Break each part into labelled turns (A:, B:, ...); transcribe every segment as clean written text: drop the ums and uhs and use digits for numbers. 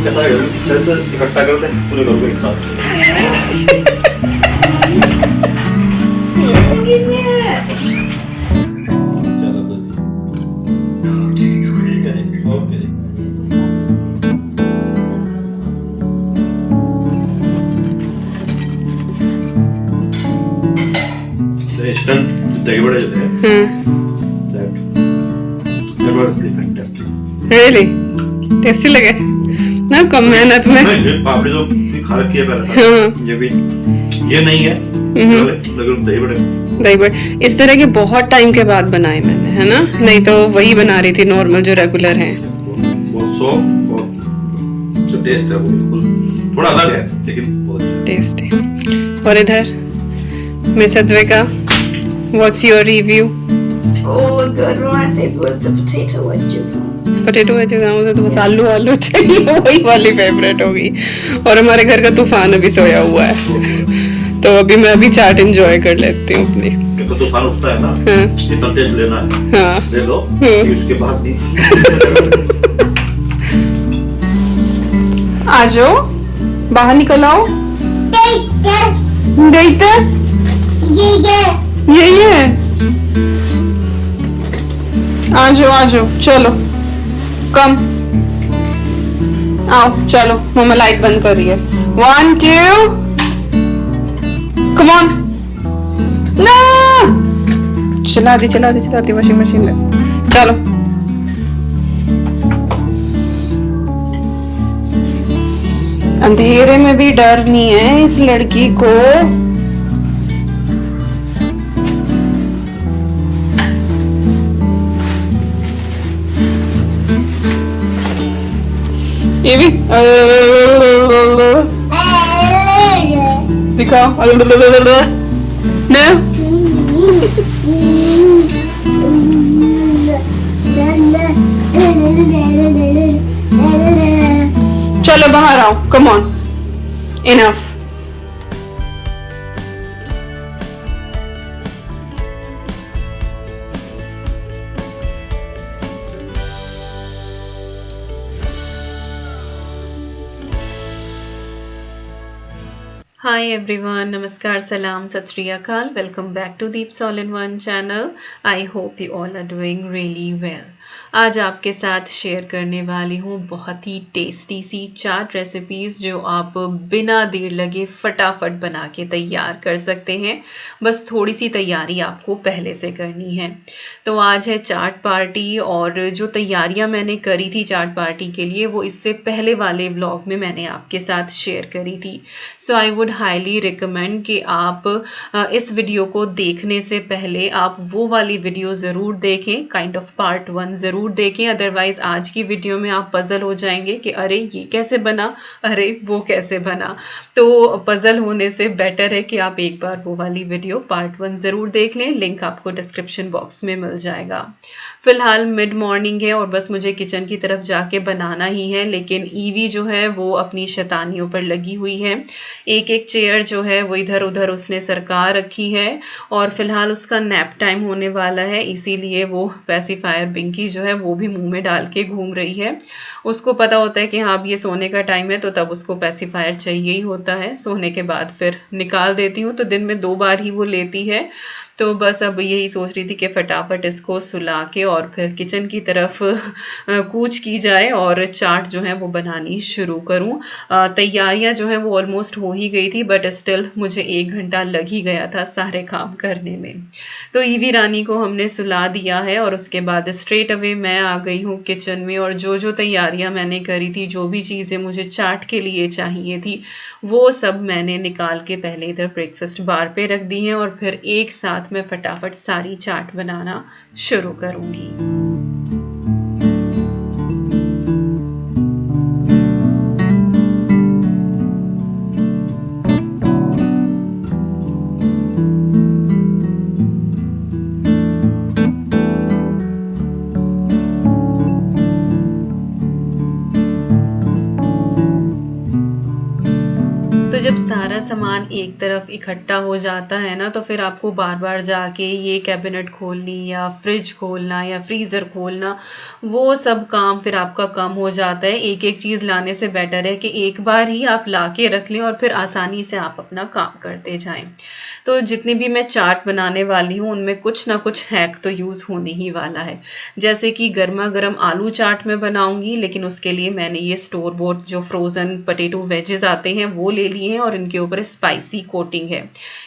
A: कैसा है से इकट्ठा कर दे पूरे घर को एक साथ। चलो तो ठीक है ओके। इंस्टेंट दही बड़े जो थे that was really fantastic.
B: Really? Tasty लगे ना? कम मेहनत में
A: नहीं, पापड़ी तो खा रखी है पहले। ये भी ये नहीं है लेकिन दही बड़े
B: इस तरह के बहुत टाइम के बाद बनाए मैंने, है ना? नहीं तो वही बना रही थी नॉर्मल जो रेगुलर है।
A: बहुत सॉफ्ट और जो टेस्ट है वो बिल्कुल थोड़ा अलग है लेकिन बहुत
B: टेस्टी। और इधर miss Advika, what's your review?
C: Oh, good. My favorite was the potato wedges one.
B: Potato wages आऊँ तो बस आलू आलू चाहिए, वही वाली फेवरेट होगी। और हमारे घर का तूफान अभी सोया हुआ है तो अभी मैं अभी चाट एंजॉय कर लेती हूँ अपनी।
A: तो तूफान उठता है ना, इतना टेस्ट लेना है,
B: हाँ
A: ले लो, उसके बाद नहीं।
B: आ जाओ, बाहर निकल आओ। देखते ये आ जाओ चलो कम आओ चलो। मम्मा लाइट बंद कर रही है। 1 2 कम ऑन ना। चला दी वॉशिंग मशीन में। चलो अंधेरे में भी डर नहीं है इस लड़की को। ये भी दिखाओ ना। चलो बाहर आओ, come on, enough. Hi everyone, Namaskar, Salam, Sat Sri Akal. Welcome back to Deeps All in One channel. I hope you all are doing really well. आज आपके साथ शेयर करने वाली हूँ बहुत ही टेस्टी सी चाट रेसिपीज जो आप बिना देर लगे फटाफट बना के तैयार कर सकते हैं। बस थोड़ी सी तैयारी आपको पहले से करनी है। तो आज है चाट पार्टी और जो तैयारियां मैंने करी थी चाट पार्टी के लिए वो इससे पहले वाले व्लॉग में मैंने आपके साथ शेयर करी थी। सो आई वुड हाईली रिकमेंड कि आप इस वीडियो को देखने से पहले आप वो वाली वीडियो ज़रूर देखें, काइंड ऑफ पार्ट 1 ज़रूर देखें। अदरवाइज आज की वीडियो में आप पजल हो जाएंगे कि अरे ये कैसे बना, अरे वो कैसे बना। तो पजल होने से बेटर है कि आप एक बार वो वाली वीडियो पार्ट 1 ज़रूर देख लें। लिंक आपको डिस्क्रिप्शन बॉक्स में मिल जाएगा। फिलहाल मिड मॉर्निंग है और बस मुझे किचन की तरफ जाके बनाना ही है, लेकिन ईवी जो है वो अपनी शैतानियों पर लगी हुई है। एक चेयर जो है वो इधर उधर उसने सरका रखी है और फिलहाल उसका नैप टाइम होने वाला है, इसीलिए वो पैसिफायर बिंकी जो है वो भी मुंह में डाल के घूम रही है। उसको पता होता है कि हाँ अब ये सोने का टाइम है तो तब उसको पैसिफायर चाहिए ही होता है। सोने के बाद फिर निकाल देती हूँ तो दिन में 2 बार ही वो लेती है। तो बस अब यही सोच रही थी कि फटाफट इसको सुला के और फिर किचन की तरफ कूच की जाए और चाट जो है वो बनानी शुरू करूं। तैयारियां जो है वो ऑलमोस्ट हो ही गई थी बट स्टिल मुझे 1 घंटा लग ही गया था सारे काम करने में। तो ईवी रानी को हमने सुला दिया है और उसके बाद स्ट्रेट अवे मैं आ गई हूँ किचन में और जो तैयारियां मैंने करी थी, जो भी चीज़ें मुझे चाट के लिए चाहिए थी वो सब मैंने निकाल के पहले इधर ब्रेकफास्ट बार पे रख दी हैं और फिर एक साथ मैं फटाफट सारी चाट बनाना शुरू करूंगी। सारा सामान एक तरफ इकट्ठा हो जाता है ना, तो फिर आपको बार बार जाके ये कैबिनेट खोलनी या फ्रिज खोलना या फ्रीज़र खोलना, वो सब काम फिर आपका कम हो जाता है। एक एक चीज़ लाने से बेटर है कि एक बार ही आप ला के रख लें और फिर आसानी से आप अपना काम करते जाएं। तो जितनी भी मैं चाट बनाने वाली हूँ उनमें कुछ ना कुछ हैक तो यूज़ होने ही वाला है। जैसे कि गर्मा गर्म आलू चाट मैं बनाऊंगी, लेकिन उसके लिए मैंने ये स्टोर बोट जो फ्रोज़न पोटैटो वेजेस आते हैं वो ले लिए हैं और इनके ऊपर स्पाइसी कोटिंग है।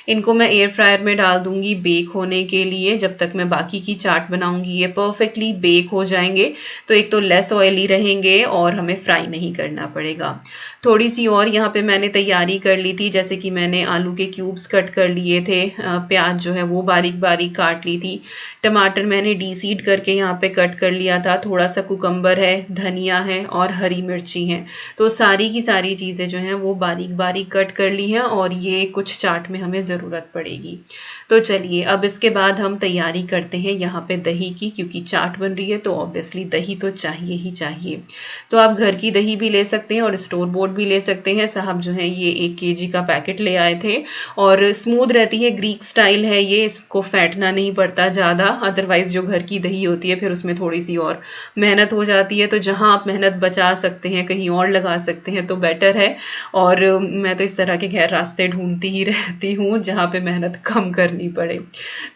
B: इनको मैं एयर फ्रायर में डाल दूंगी बेक होने के लिए। जब तक मैं बाकी की चाट बनाऊंगी ये परफेक्टली बेक हो जाएंगे, तो एक तो लेस ऑयली रहेंगे और हमें फ्राई नहीं करना पड़ेगा। थोड़ी सी और यहाँ पे मैंने तैयारी कर ली थी, जैसे कि मैंने आलू के क्यूब्स कट कर लिए थे, प्याज जो है वो बारीक बारीक काट ली थी, टमाटर मैंने डीसीड करके यहाँ पे कट कर लिया था, थोड़ा सा कुकम्बर है, धनिया है और हरी मिर्ची है। तो सारी की सारी चीज़ें जो हैं वो बारीक बारीक कट कर ली हैं और ये कुछ चाट में हमें ज़रूरत पड़ेगी। तो चलिए अब इसके बाद हम तैयारी करते हैं यहाँ पे दही की, क्योंकि चाट बन रही है तो ऑब्वियसली दही तो चाहिए ही चाहिए। तो आप घर की दही भी ले सकते हैं और स्टोर बोर्ड भी ले सकते हैं। साहब जो है ये 1 kg का पैकेट ले आए थे और स्मूथ रहती है, ग्रीक स्टाइल है ये, इसको फेंटना नहीं पड़ता ज़्यादा। अदरवाइज जो घर की दही होती है फिर उसमें थोड़ी सी और मेहनत हो जाती है, तो जहाँ आप मेहनत बचा सकते हैं कहीं और लगा सकते हैं तो बेटर है। और मैं तो इस तरह के खैर रास्ते ढूंढती ही रहती हूँ जहाँ पे मेहनत कम करनी पड़े।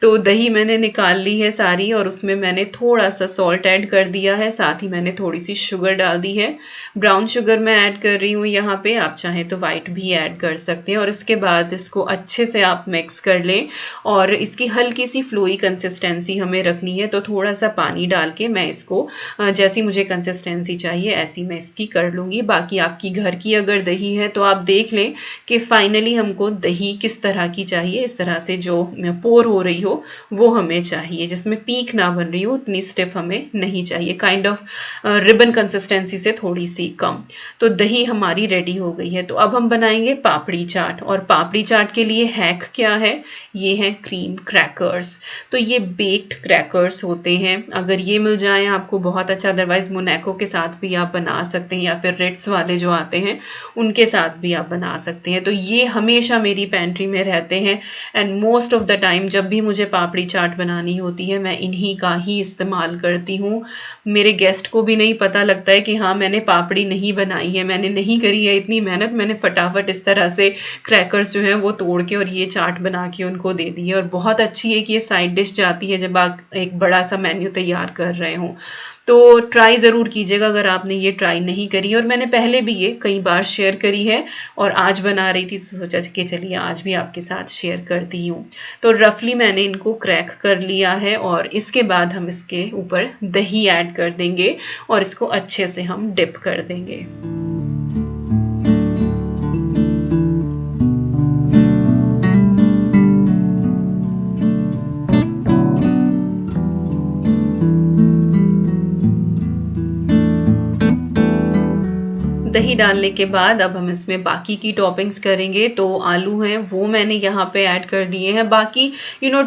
B: तो दही मैंने निकाल ली है सारी और उसमें मैंने थोड़ा सा सॉल्ट ऐड कर दिया है, साथ ही मैंने थोड़ी सी शुगर डाल दी है। ब्राउन शुगर मैं ऐड कर रही हूँ यहाँ पे, आप चाहें तो वाइट भी ऐड कर सकते हैं। और इसके बाद इसको अच्छे से आप मिक्स कर लें और इसकी हल्की सी फ्लोई कंसिस्टेंसी हमें रखनी है, तो थोड़ा सा पानी डाल के मैं इसको जैसी मुझे कंसिस्टेंसी चाहिए ऐसी मैं इसकी कर लूँगी। बाकी आपकी घर की अगर दही है तो आप देख लें कि फाइनली हमको दही किस तरह की चाहिए, इस तरह से जो पोर हो रही हो वो हमें चाहिए, जिसमें पीक ना बन रही हो, उतनी स्टिफ हमें नहीं चाहिए, काइंड ऑफ रिबन कंसिस्टेंसी से थोड़ी सी कम। तो दही हमारी रेडी हो गई है। तो अब हम बनाएंगे पापड़ी चाट, और पापड़ी चाट के लिए हैक क्या है, ये है क्रीम क्रैकर्स। तो ये बेक्ड क्रैकर्स होते हैं, अगर ये मिल जाए आपको बहुत अच्छा, अदरवाइज मोनाको के साथ भी आप बना सकते हैं या फिर रिट्स वाले जो आते हैं उनके साथ भी आप बना सकते हैं। तो ये हमेशा मेरी पेंट्री में रहते हैं and most of the time जब भी मुझे पापड़ी चाट बनानी होती है मैं इन्हीं का ही इस्तेमाल करती हूँ। मेरे गेस्ट को भी नहीं पता लगता है कि हाँ मैंने पापड़ी नहीं बनाई है, मैंने नहीं करी है इतनी मेहनत, मैंने फटाफट इस तरह से क्रैकर्स जो हैं वो तोड़ के और ये चाट बना के उनको दे दी है। और बहुत अच्छी है कि ये साइड डिश जाती है जब आप एक बड़ा सा मेन्यू तैयार कर रहे हो। तो ट्राई ज़रूर कीजिएगा अगर आपने ये ट्राई नहीं करी है, और मैंने पहले भी ये कई बार शेयर करी है और आज बना रही थी तो सोचा कि चलिए आज भी आपके साथ शेयर करती हूँ। तो रफली मैंने इनको क्रैक कर लिया है और इसके बाद हम इसके ऊपर दही ऐड कर देंगे और इसको अच्छे से हम डिप कर देंगे। दही डालने के बाद अब हम इसमें बाकी की टॉपिंग्स करेंगे। तो आलू हैं वो मैंने यहाँ पे ऐड कर दिए हैं, बाकी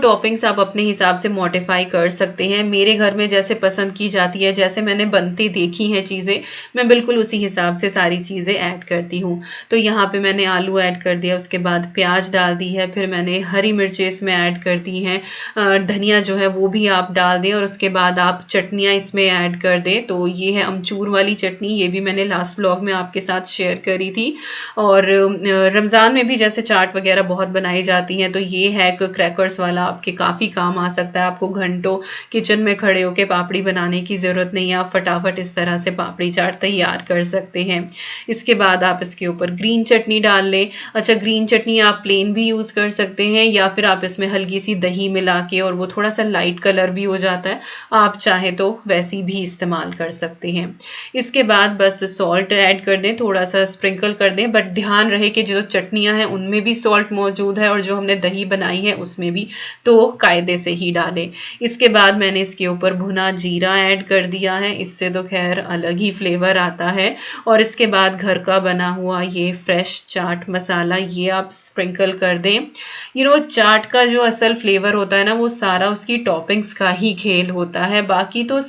B: टॉपिंग्स आप अपने हिसाब से मॉडिफाई कर सकते हैं। मेरे घर में जैसे पसंद की जाती है, जैसे मैंने बनती देखी हैं चीज़ें, मैं बिल्कुल उसी हिसाब से सारी चीज़ें ऐड करती हूँ। तो यहाँ पे मैंने आलू ऐड कर दिया, उसके बाद प्याज डाल दी है, फिर मैंने हरी मिर्चें इसमें ऐड कर दी हैं, धनिया जो है वो भी आप डाल दें और उसके बाद आप चटनियाँ इसमें ऐड कर दें। तो ये है अमचूर वाली चटनी, ये भी मैंने लास्ट व्लॉग में आपके साथ शेयर करी थी। और रमज़ान में भी जैसे चाट वगैरह बहुत बनाई जाती हैं, तो ये है क्रैकर्स वाला आपके काफ़ी काम आ सकता है। आपको घंटों किचन में खड़े होकर पापड़ी बनाने की ज़रूरत नहीं है, आप फटाफट इस तरह से पापड़ी चाट तैयार कर सकते हैं। इसके बाद आप इसके ऊपर ग्रीन चटनी डाल लें। अच्छा, ग्रीन चटनी आप प्लेन भी यूज़ कर सकते हैं या फिर आप इसमें हल्की सी दही मिला के, और वो थोड़ा सा लाइट कलर भी हो जाता है, आप चाहें तो वैसी भी इस्तेमाल कर सकते हैं। इसके बाद बस सॉल्ट ऐड कर दें, थोड़ा सा स्प्रिंकल कर दें, बट ध्यान रहे कि जो चटनियाँ हैं उनमें भी सॉल्ट मौजूद है और जो हमने दही बनाई है उसमें भी, तो कायदे से ही डालें। इसके बाद मैंने इसके ऊपर भुना जीरा ऐड कर दिया है, इससे तो खैर अलग ही फ्लेवर आता है। और इसके बाद घर का बना हुआ ये फ्रेश चाट मसाला ये आप स्प्रिंकल कर दें। चाट का जो असल फ्लेवर होता है ना, वो सारा उसकी टॉपिंग्स का ही खेल होता है। बाकी तो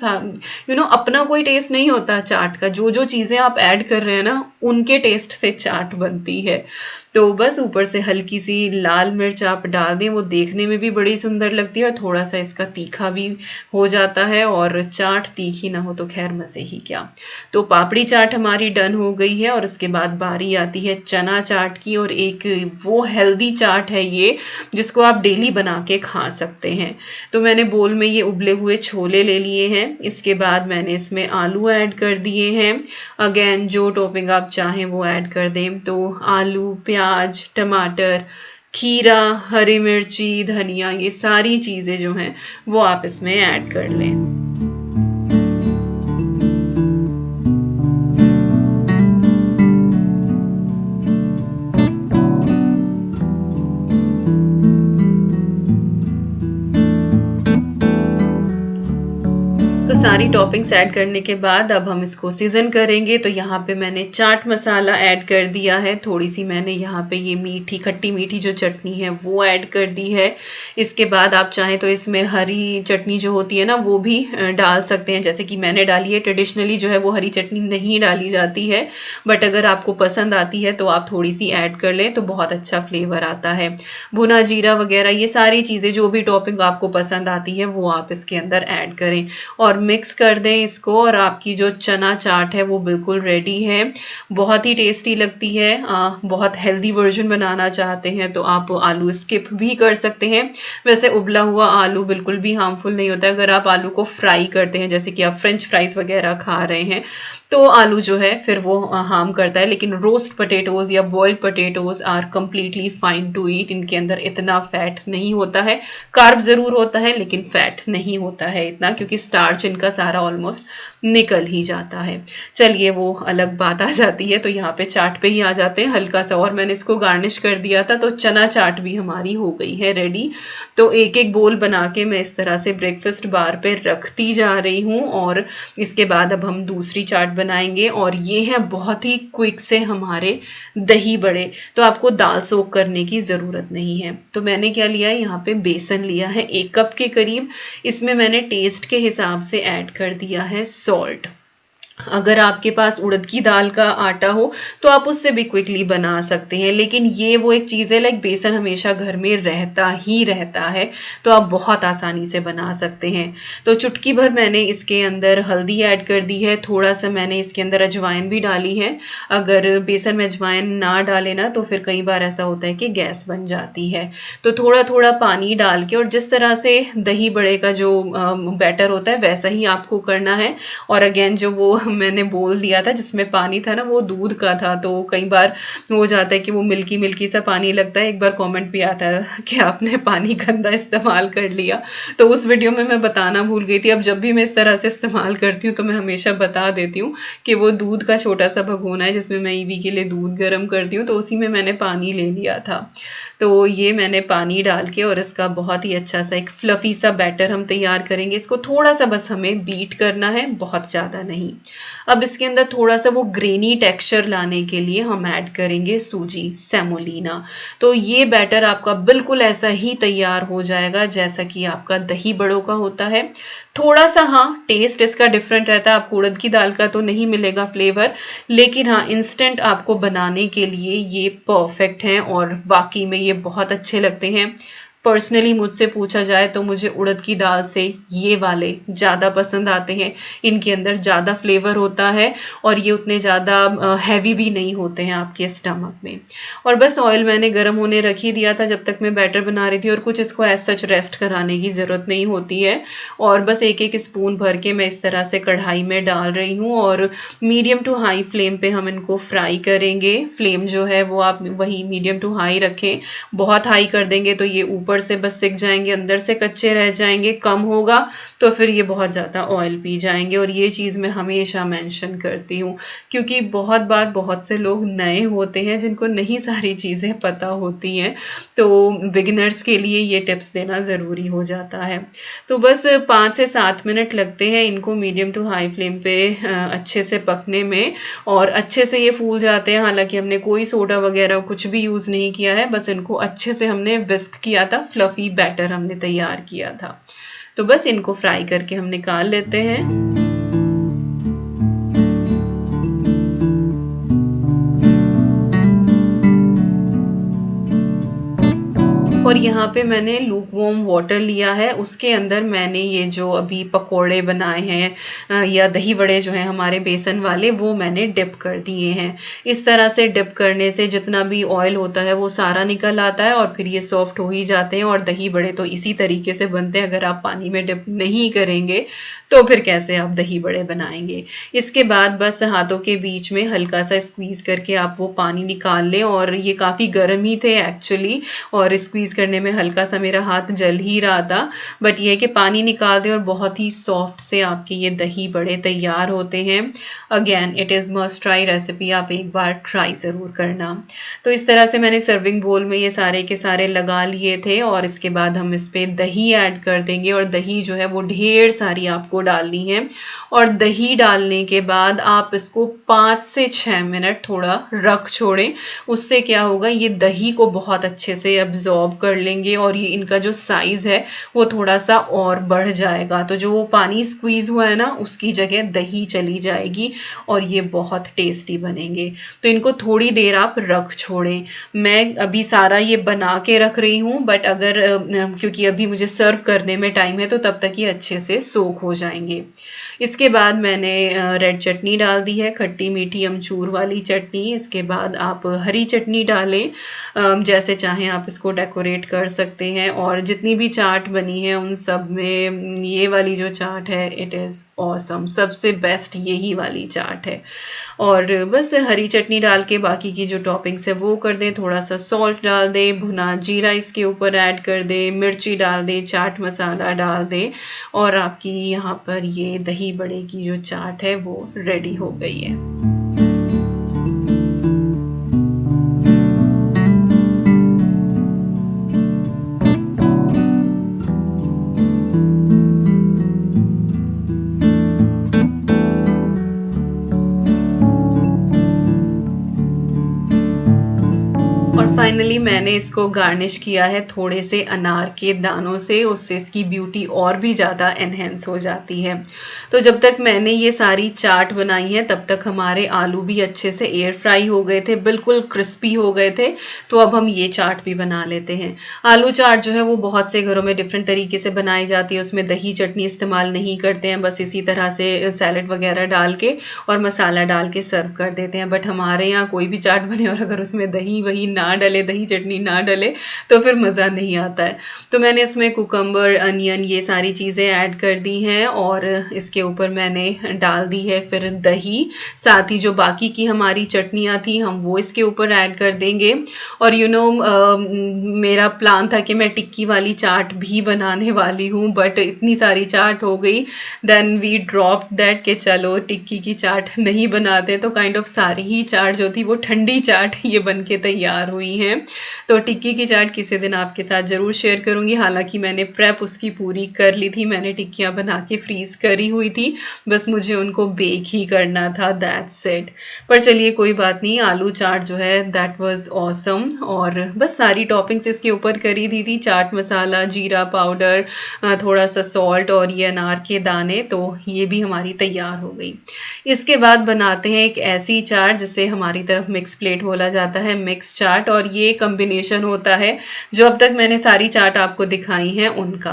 B: अपना कोई टेस्ट नहीं होता चाट का, जो जो चीज़ें आप ऐड कर रहे हैं ना उनके टेस्ट से चाट बनती है। तो बस ऊपर से हल्की सी लाल मिर्च आप डाल दें, वो देखने में भी बड़ी सुंदर लगती है और थोड़ा सा इसका तीखा भी हो जाता है, और चाट तीखी ना हो तो खैर मजे ही क्या। तो पापड़ी चाट हमारी डन हो गई है और उसके बाद बारी आती है चना चाट की, और एक वो हेल्दी चाट है ये जिसको आप डेली बना के खा सकते हैं। तो मैंने बोल में ये उबले हुए छोले ले लिए हैं, इसके बाद मैंने इसमें आलू ऐड कर दिए हैं। अगेन जो टॉपिंग आप चाहें वो ऐड कर दें, तो आलू, प्याज, टमाटर, खीरा, हरी मिर्ची, धनिया, ये सारी चीजें जो हैं वो आप इसमें ऐड कर लें। तो सारी टॉपिंग्स ऐड करने के बाद अब हम इसको सीजन करेंगे। तो यहाँ पे मैंने चाट मसाला ऐड कर दिया है, थोड़ी सी मैंने यहाँ पे ये मीठी खट्टी मीठी जो चटनी है वो ऐड कर दी है। इसके बाद आप चाहें तो इसमें हरी चटनी जो होती है ना वो भी डाल सकते हैं, जैसे कि मैंने डाली है। ट्रेडिशनली जो है वो हरी चटनी नहीं डाली जाती है, बट अगर आपको पसंद आती है तो आप थोड़ी सी ऐड कर लें तो बहुत अच्छा फ्लेवर आता है। भुना जीरा वगैरह ये सारी चीज़ें जो भी टॉपिंग आपको पसंद आती है वो आप इसके अंदर ऐड करें और मिक्स कर दें इसको, और आपकी जो चना चाट है वो बिल्कुल रेडी है। बहुत ही टेस्टी लगती है। बहुत हेल्दी वर्जन बनाना चाहते हैं तो आप आलू स्किप भी कर सकते हैं। वैसे उबला हुआ आलू बिल्कुल भी हार्मफुल नहीं होता है। अगर आप आलू को फ्राई करते हैं, जैसे कि आप फ्रेंच फ्राइज वगैरह खा रहे हैं, तो आलू जो है फिर वो हार्म करता है। लेकिन roast potatoes or boiled potatoes are completely fine to eat. इनके अंदर इतना फैट नहीं होता है, कार्ब जरूर होता है लेकिन फैट नहीं होता है इतना, क्योंकि स्टार्च इनका सारा ऑलमोस्ट निकल ही जाता है। चलिए वो अलग बात आ जाती है। तो यहाँ पे चाट पे ही आ जाते हैं हल्का सा, और मैंने इसको गार्निश कर दिया था। तो चना चाट भी हमारी हो गई है रेडी। तो एक एक बोल बना के मैं इस तरह से ब्रेकफास्ट बार पे रखती जा रही हूँ, और इसके बाद अब हम दूसरी चाट बनाएंगे, और ये है बहुत ही क्विक से हमारे दही बड़े। तो आपको दाल सोक करने की जरूरत नहीं है। तो मैंने क्या लिया है, यहाँ पे बेसन लिया है 1 कप के करीब। इसमें मैंने टेस्ट के हिसाब से ऐड कर दिया है सॉल्ट। अगर आपके पास उड़द की दाल का आटा हो तो आप उससे भी क्विकली बना सकते हैं, लेकिन ये वो एक चीज़ है, लाइक बेसन हमेशा घर में रहता ही रहता है, तो आप बहुत आसानी से बना सकते हैं। तो चुटकी भर मैंने इसके अंदर हल्दी ऐड कर दी है, थोड़ा सा मैंने इसके अंदर अजवाइन भी डाली है। अगर बेसन में अजवाइन ना डाले ना तो फिर कई बार ऐसा होता है कि गैस बन जाती है। तो थोड़ा थोड़ा पानी डाल के, और जिस तरह से दही बड़े का जो बैटर होता है वैसा ही आपको करना है। और अगेन जो वो मैंने बोल दिया था जिसमें पानी था ना वो दूध का था, तो कई बार हो जाता है कि वो मिल्की मिल्की सा पानी लगता है। एक बार कमेंट भी आता है कि आपने पानी गंदा इस्तेमाल कर लिया, तो उस वीडियो में मैं बताना भूल गई थी। अब जब भी मैं इस तरह से इस्तेमाल करती हूँ तो मैं हमेशा बता देती हूँ कि वो दूध का छोटा सा भगोना है जिसमें मैं ईवी के लिए दूध गर्म करती हूँ, तो उसी में मैंने पानी ले लिया था। तो ये मैंने पानी डाल के और इसका बहुत ही अच्छा सा एक फ्लफी सा बैटर हम तैयार करेंगे। इसको थोड़ा सा बस हमें बीट करना है, बहुत ज़्यादा नहीं। अब इसके अंदर थोड़ा सा वो ग्रेनी टेक्सचर लाने के लिए हम ऐड करेंगे सूजी, सेमोलिना। तो ये बैटर आपका बिल्कुल ऐसा ही तैयार हो जाएगा जैसा कि आपका दही बड़ों का होता है। थोड़ा सा हाँ टेस्ट इसका डिफरेंट रहता है, आपको उड़द की दाल का तो नहीं मिलेगा फ्लेवर, लेकिन हाँ इंस्टेंट आपको बनाने के लिए ये परफेक्ट है और वाकई में ये बहुत अच्छे लगते हैं। पर्सनली मुझसे पूछा जाए तो मुझे उड़द की दाल से ये वाले ज़्यादा पसंद आते हैं। इनके अंदर ज़्यादा फ्लेवर होता है और ये उतने ज़्यादा हैवी भी नहीं होते हैं आपके स्टमक में। और बस ऑयल मैंने गर्म होने रख ही दिया था जब तक मैं बैटर बना रही थी, और कुछ इसको एज सच रेस्ट कराने की ज़रूरत नहीं होती है। और बस एक एक स्पून भर के मैं इस तरह से कढ़ाई में डाल रही हूँ, और मीडियम टू हाई फ्लेम पे हम इनको फ्राई करेंगे। फ्लेम जो है वो आप वही मीडियम टू हाई रखें। बहुत हाई कर देंगे तो ये ऊपर से बस सिक जाएंगे, अंदर से कच्चे रह जाएंगे। कम होगा तो फिर ये बहुत ज़्यादा ऑयल पी जाएंगे। और ये चीज़ मैं हमेशा मेंशन करती हूँ, क्योंकि बहुत बार बहुत से लोग नए होते हैं जिनको नहीं सारी चीज़ें पता होती हैं, तो बिगिनर्स के लिए ये टिप्स देना ज़रूरी हो जाता है। तो बस 5 से 7 मिनट लगते हैं इनको मीडियम टू हाई फ्लेम पे अच्छे से पकने में, और अच्छे से ये फूल जाते हैं। हालांकि हमने कोई सोडा वगैरह कुछ भी यूज़ नहीं किया है, बस इनको अच्छे से हमने विस्क किया था, फ्लफी बैटर हमने तैयार किया था। तो बस इनको फ्राई करके हम निकाल लेते हैं। यहाँ पे मैंने लूक वार्म वाटर लिया है, उसके अंदर मैंने ये जो अभी पकोड़े बनाए हैं या दही बड़े जो हैं हमारे बेसन वाले, वो मैंने डिप कर दिए हैं। इस तरह से डिप करने से जितना भी ऑयल होता है वो सारा निकल आता है और फिर ये सॉफ्ट हो ही जाते हैं। और दही बड़े तो इसी तरीके से बनते हैं, अगर आप पानी में डिप नहीं करेंगे तो फिर कैसे आप दही बड़े बनाएंगे। इसके बाद बस हाथों के बीच में हल्का सा स्क्वीज करके आप वो पानी निकाल लें, और ये काफ़ी गर्म ही थे एक्चुअली, और स्क्वीज करने में हल्का सा मेरा हाथ जल ही रहा था। बट ये कि पानी निकाल दें और बहुत ही सॉफ्ट से आपके ये दही बड़े तैयार होते हैं। Again it is must try recipe, आप एक बार ट्राई ज़रूर करना। तो इस तरह से मैंने सर्विंग बोल में ये सारे के सारे लगा लिए थे, और इसके बाद हम इस पर दही ऐड कर देंगे, और दही जो है वो ढेर सारी आपको डालनी है। और दही डालने के बाद आप इसको 5 से 6 मिनट थोड़ा रख छोड़ें। उससे क्या होगा, ये दही को बहुत अच्छे से अब्जॉर्ब कर लेंगे और ये इनका जो साइज है वो थोड़ा सा और बढ़ जाएगा। तो जो वो पानी स्क्वीज हुआ है ना, उसकी जगह दही चली जाएगी और ये बहुत टेस्टी बनेंगे। तो इनको थोड़ी देर आप रख छोड़ें। मैं अभी सारा ये बना के रख रही हूँ, बट अगर क्योंकि अभी मुझे सर्व करने में टाइम है तो तब तक ये अच्छे से सोख हो जाएंगे। इसके बाद मैंने रेड चटनी डाल दी है, खट्टी मीठी अमचूर वाली चटनी। इसके बाद आप हरी चटनी डालें, जैसे चाहें आप इसको डेकोरेट कर सकते हैं। और जितनी भी चाट बनी है उन सब में ये वाली जो चाट है इट इज़ ऑसम, सबसे बेस्ट यही वाली चाट है। और बस हरी चटनी डाल के बाकी की जो टॉपिंग्स है वो कर दें, थोड़ा सा सॉल्ट डाल दें, भुना जीरा इसके ऊपर ऐड कर दें, मिर्ची डाल दें, चाट मसाला डाल दें, और आपकी यहाँ पर ये दही बड़े की जो चाट है वो रेडी हो गई है। फाइनली मैंने इसको गार्निश किया है थोड़े से अनार के दानों से, उससे इसकी ब्यूटी और भी ज़्यादा एनहेंस हो जाती है। तो जब तक मैंने ये सारी चाट बनाई है तब तक हमारे आलू भी अच्छे से एयर फ्राई हो गए थे, बिल्कुल क्रिस्पी हो गए थे। तो अब हम ये चाट भी बना लेते हैं। आलू चाट जो है वो बहुत से घरों में डिफरेंट तरीके से बनाई जाती है, उसमें दही चटनी इस्तेमाल नहीं करते हैं, बस इसी तरह से सैलेड वगैरह डाल के और मसाला डाल के सर्व कर देते हैं। बट हमारे यहाँ कोई भी चाट बने और अगर उसमें दही वही ना डले, दही चटनी ना डले, तो फिर मज़ा नहीं आता है। तो मैंने इसमें कुकम्बर, अनियन, ये सारी चीज़ें ऐड कर दी हैं, और इसके ऊपर मैंने डाल दी है फिर दही। साथ ही जो बाकी की हमारी चटनियाँ थी हम वो इसके ऊपर ऐड कर देंगे। और मेरा प्लान था कि मैं टिक्की वाली चाट भी बनाने वाली हूँ, बट इतनी सारी चाट हो गई, देन वी ड्रॉप दैट कि चलो टिक्की की चाट नहीं बनाते। तो काइंड ऑफ सारी ही चाट जो थी वो ठंडी चाट ये बन के तैयार हुई हैं। तो टिक्की की चाट किसी दिन आपके साथ ज़रूर शेयर करूँगी। हालांकि मैंने प्रेप उसकी पूरी कर ली थी, मैंने टिक्कियाँ बना के फ्रीज़ करी हुई थी, बस मुझे उनको बेक ही करना था, दैट्स इट। पर चलिए कोई बात नहीं, आलू चाट जो है दैट वाज ऑसम। और बस सारी टॉपिंग्स इसके ऊपर करी दी थी, चाट मसाला, जीरा पाउडर, थोड़ा सा सॉल्ट और ये अनार के दाने, तो ये भी हमारी तैयार हो गई। इसके बाद बनाते हैं एक ऐसी चाट जिसे हमारी तरफ मिक्स प्लेट बोला जाता है, मिक्स चाट। और ये कॉम्बिनेशन होता है जो अब तक मैंने सारी चाट आपको दिखाई हैं उनका।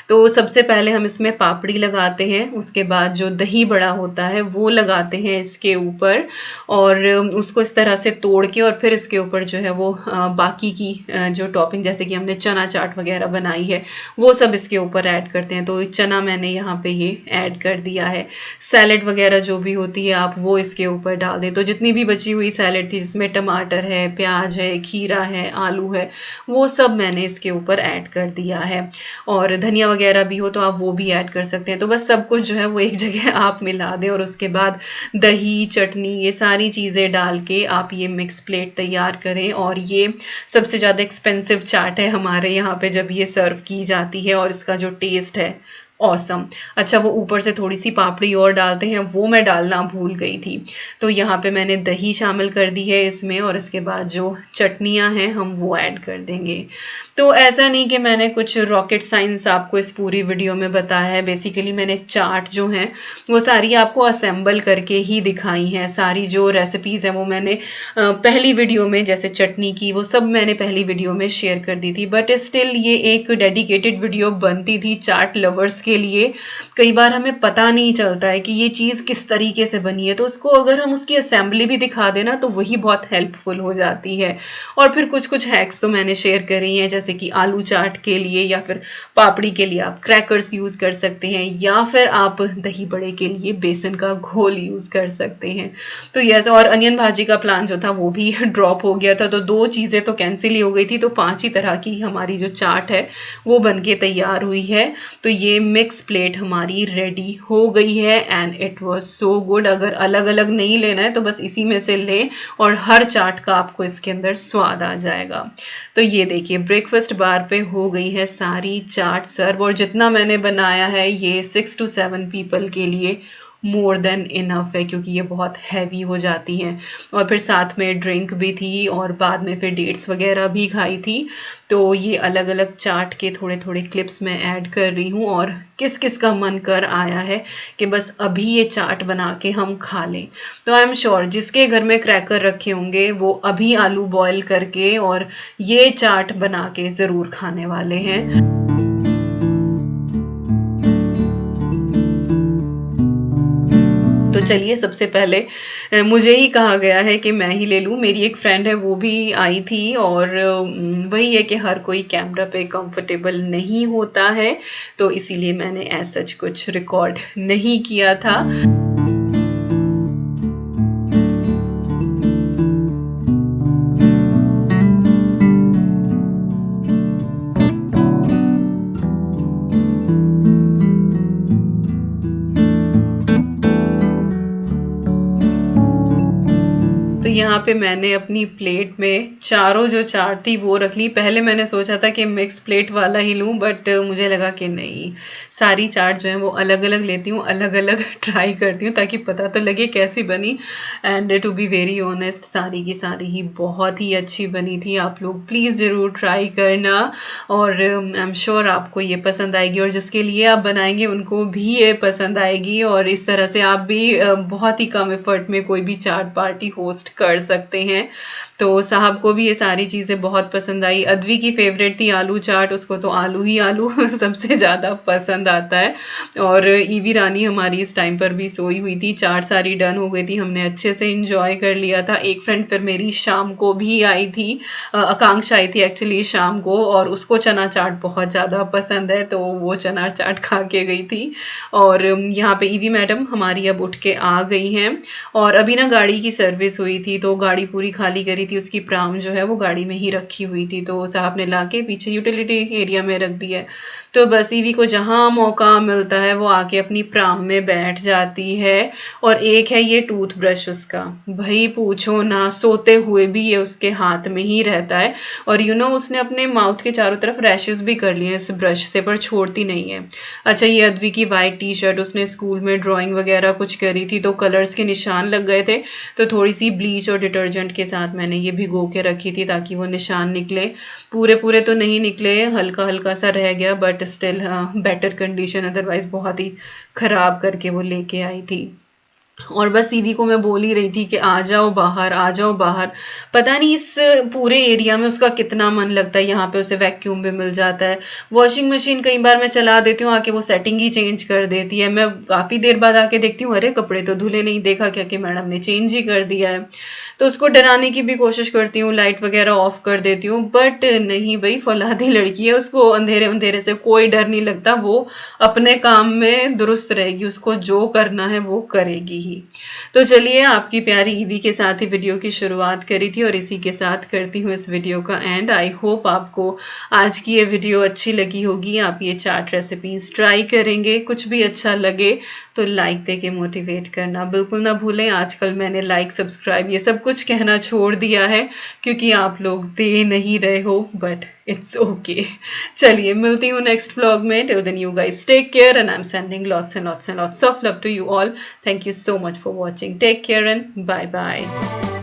B: तो सबसे पहले हम इसमें पापड़ी लगाते हैं, उसके बाद जो दही बड़ा होता है वो लगाते हैं इसके ऊपर, और उसको इस तरह से तोड़ के और फिर इसके ऊपर जो है वो बाकी की जो टॉपिंग जैसे कि हमने चना चाट वगैरह बनाई है वो सब इसके ऊपर ऐड करते हैं। तो चना मैंने यहाँ पे ये ऐड कर दिया है। सैलेड वगैरह जो भी होती है आप वो इसके ऊपर डाल दें। तो जितनी भी बची हुई सैलेड थी जिसमें टमाटर है, प्याज है, खीरा है, आलू है, वो सब मैंने इसके ऊपर ऐड कर दिया है। और धनिया वगैरह भी हो तो आप वो भी ऐड कर सकते हैं। तो बस सब कुछ जो है वो एक जगह आप मिला दें, और उसके बाद दही, चटनी, ये सारी चीज़ें डाल के आप ये मिक्स प्लेट तैयार करें। और ये सबसे ज़्यादा एक्सपेंसिव चाट है हमारे यहाँ पे जब ये सर्व की जाती है, और इसका जो टेस्ट है ऑसम। अच्छा, वो ऊपर से थोड़ी सी पापड़ी और डालते हैं, वो मैं डालना भूल गई थी। तो यहाँ पे मैंने दही शामिल कर दी है इसमें, और इसके बाद जो चटनियाँ हैं हम वो ऐड कर देंगे। तो ऐसा नहीं कि मैंने कुछ रॉकेट साइंस आपको इस पूरी वीडियो में बताया है। बेसिकली मैंने चाट जो है वो सारी आपको असेंबल करके ही दिखाई हैं। सारी जो रेसिपीज़ हैं वो मैंने पहली वीडियो में, जैसे चटनी की, वो सब मैंने पहली वीडियो में शेयर कर दी थी। बट स्टिल ये एक डेडिकेटेड वीडियो बनती थी चाट लवर्स के लिए। कई बार हमें पता नहीं चलता है कि ये चीज़ किस तरीके से बनी है, तो उसको अगर हम उसकी असेंबली भी दिखा देना तो वही बहुत हेल्पफुल हो जाती है। और फिर कुछ कुछ हैक्स तो मैंने शेयर करी हैं, जैसे कि आलू चाट के लिए या फिर पापड़ी के लिए आप क्रैकर्स यूज़ कर सकते हैं, या फिर आप दही बड़े के लिए बेसन का घोल यूज़ कर सकते हैं। तो यस, और अनियन भाजी का प्लान जो था वो भी ड्रॉप हो गया था, तो 2 चीज़ें तो कैंसिल ही हो गई थी। तो 5 ही तरह की हमारी जो चाट है वो बनके तैयार हुई है। तो ये मिक्स प्लेट हमारी रेडी हो गई है and it was so good. अगर अलग अलग नहीं लेना है तो बस इसी में से लें और हर चाट का आपको इसके अंदर स्वाद आ जाएगा। तो ये देखिए, ब्रेकफास्ट बार पे हो गई है सारी चाट सर्व, और जितना मैंने बनाया है ये 6 to 7 पीपल के लिए मोर देन इनफ है, क्योंकि ये बहुत हैवी हो जाती हैं। और फिर साथ में ड्रिंक भी थी और बाद में फिर डेट्स वगैरह भी खाई थी। तो ये अलग अलग चाट के थोड़े थोड़े क्लिप्स मैं ऐड कर रही हूँ, और किस किस का मन कर आया है कि बस अभी ये चाट बना के हम खा लें। तो आई एम श्योर जिसके घर में क्रैकर रखे होंगे वो अभी आलू बॉयल करके और ये चाट बना के ज़रूर खाने वाले हैं। तो चलिए, सबसे पहले मुझे ही कहा गया है कि मैं ही ले लूँ। मेरी एक फ्रेंड है वो भी आई थी, और वही है कि हर कोई कैमरा पे कंफर्टेबल नहीं होता है, तो इसीलिए मैंने एज सच कुछ रिकॉर्ड नहीं किया था। तो यहाँ पे मैंने अपनी प्लेट में चारों जो चाट थी वो रख ली। पहले मैंने सोचा था कि मिक्स प्लेट वाला ही लूँ, बट मुझे लगा कि नहीं, सारी चाट जो है वो अलग अलग लेती हूँ, अलग अलग ट्राई करती हूँ ताकि पता तो लगे कैसी बनी। And to be very honest, सारी की सारी ही बहुत ही अच्छी बनी थी। आप लोग प्लीज़ ज़रूर ट्राई करना, और आई एम श्योर आपको ये पसंद आएगी, और जिसके लिए आप बनाएंगे उनको भी ये पसंद आएगी। और इस तरह से आप भी बहुत ही कम एफर्ट में कोई भी चाट पार्टी होस्ट कर सकते हैं। तो साहब को भी ये सारी चीज़ें बहुत पसंद आई। अद्वी की फेवरेट थी आलू चाट, उसको तो आलू ही आलू सबसे ज़्यादा पसंद आता है। और ईवी रानी हमारी इस टाइम पर भी सोई हुई थी। चाट सारी डन हो गई थी, हमने अच्छे से इंजॉय कर लिया था। एक फ्रेंड फिर मेरी शाम को भी आई थी, आकांक्षा आई थी एक्चुअली शाम को, और उसको चना चाट बहुत ज़्यादा पसंद है, तो वो चना चाट खा के गई थी। और यहाँ पे ईवी मैडम हमारी अब उठ के आ गई हैं, और अभी ना गाड़ी की सर्विस हुई थी तो गाड़ी पूरी खाली करी थी, उसकी प्राम जो है वो गाड़ी में ही रखी हुई थी, तो साहब ने लाके पीछे यूटिलिटी एरिया में रख दिया है। तो बस ईवी को जहाँ मौका मिलता है वो आके अपनी प्राम में बैठ जाती है। और एक है ये टूथब्रश उसका, भाई पूछो ना, सोते हुए भी ये उसके हाथ में ही रहता है। और उसने अपने माउथ के चारों तरफ रैशेस भी कर लिए हैं इस ब्रश से, पर छोड़ती नहीं है। अच्छा, ये अद्वी की वाइट टी शर्ट, उसने स्कूल में ड्राइंग वगैरह कुछ करी थी तो कलर्स के निशान लग गए थे, तो थोड़ी सी ब्लीच और डिटर्जेंट के साथ मैंने ये भिगो के रखी थी ताकि वो निशान निकले। पूरे पूरे तो नहीं निकले, हल्का हल्का सा रह गया, but still better condition, otherwise बहुत ही खराब करके वो लेके आई थी। और बस ईवी को मैं बोल ही रही थी कि आ जाओ बाहर, आ जाओ बाहर। पता नहीं इस पूरे एरिया में उसका कितना मन लगता है। यहाँ पे उसे वैक्यूम भी मिल जाता है, वॉशिंग मशीन कई बार मैं चला देती हूँ, आके वो सेटिंग ही चेंज कर देती है। मैं काफ़ी देर बाद आके देखती हूँ, अरे कपड़े तो धुले नहीं, देखा क्या कि मैडम ने चेंज ही कर दिया है। तो उसको डराने की भी कोशिश करती हूँ, लाइट वगैरह ऑफ कर देती हूँ, बट नहीं भाई, फौलादी लड़की है, उसको अंधेरे अंधेरे से कोई डर नहीं लगता। वो अपने काम में दुरुस्त रहेगी, उसको जो करना है वो करेगी ही। तो चलिए, आपकी प्यारी ईवी के साथ ही वीडियो की शुरुआत करी थी, और इसी के साथ करती हूँ इस वीडियो का एंड। आई होप आपको आज की ये वीडियो अच्छी लगी होगी। आप ये चाट रेसिपीज ट्राई करेंगे, कुछ भी अच्छा लगे तो लाइक दे के मोटिवेट करना बिल्कुल ना भूलें। आजकल मैंने लाइक, सब्सक्राइब ये सब कुछ कुछ कहना छोड़ दिया है क्योंकि आप लोग दे नहीं रहे हो, बट इट्स ओके। चलिए मिलती हूँ नेक्स्ट व्लॉग में। Till then you guys take care and I am sending lots and lots and lots of love to you all. Thank you so much for watching. Take care and bye bye.